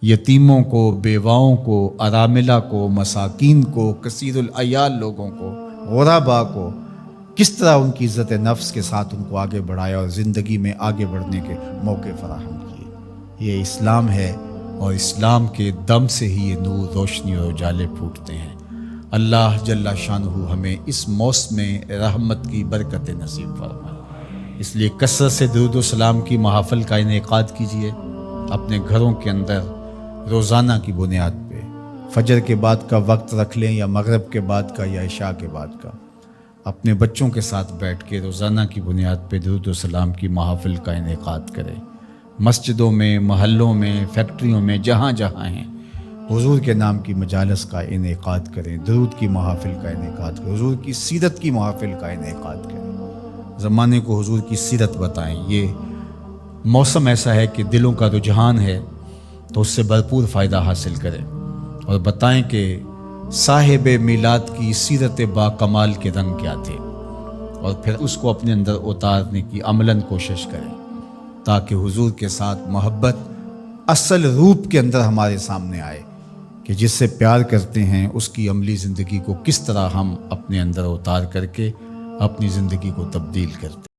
یتیموں کو، بیواؤں کو، اراملہ کو، مساکین کو، کثیر العیال لوگوں کو، غربا کو کس طرح ان کی عزت نفس کے ساتھ ان کو آگے بڑھایا اور زندگی میں آگے بڑھنے کے موقع فراہم کیے۔ یہ اسلام ہے، اور اسلام کے دم سے ہی یہ نور، روشنی اور اجالے پھوٹتے ہیں۔ اللہ جل شانہ ہمیں اس موسم رحمت کی برکت نصیب فرمائے۔ اس لیے کثرت سے درود و سلام کی محافل کا انعقاد کیجیے اپنے گھروں کے اندر روزانہ کی بنیاد پہ۔ فجر کے بعد کا وقت رکھ لیں، یا مغرب کے بعد کا، یا عشاء کے بعد کا۔ اپنے بچوں کے ساتھ بیٹھ کے روزانہ کی بنیاد پہ درود و سلام کی محافل کا انعقاد کریں۔ مسجدوں میں، محلوں میں، فیکٹریوں میں، جہاں جہاں ہیں، حضور کے نام کی مجالس کا انعقاد کریں، درود کی محافل کا انعقاد کریں، حضور کی سیرت کی محافل کا انعقاد کریں، زمانے کو حضور کی سیرت بتائیں۔ یہ موسم ایسا ہے کہ دلوں کا رجحان ہے، تو اس سے بھرپور فائدہ حاصل کریں، اور بتائیں کہ صاحب میلاد کی سیرت با کمال کے رنگ کیا تھے، اور پھر اس کو اپنے اندر اتارنے کی عملاً کوشش کریں، تاکہ حضور کے ساتھ محبت اصل روپ کے اندر ہمارے سامنے آئے، کہ جس سے پیار کرتے ہیں اس کی عملی زندگی کو کس طرح ہم اپنے اندر اتار کر کے اپنی زندگی کو تبدیل کرتے ہیں۔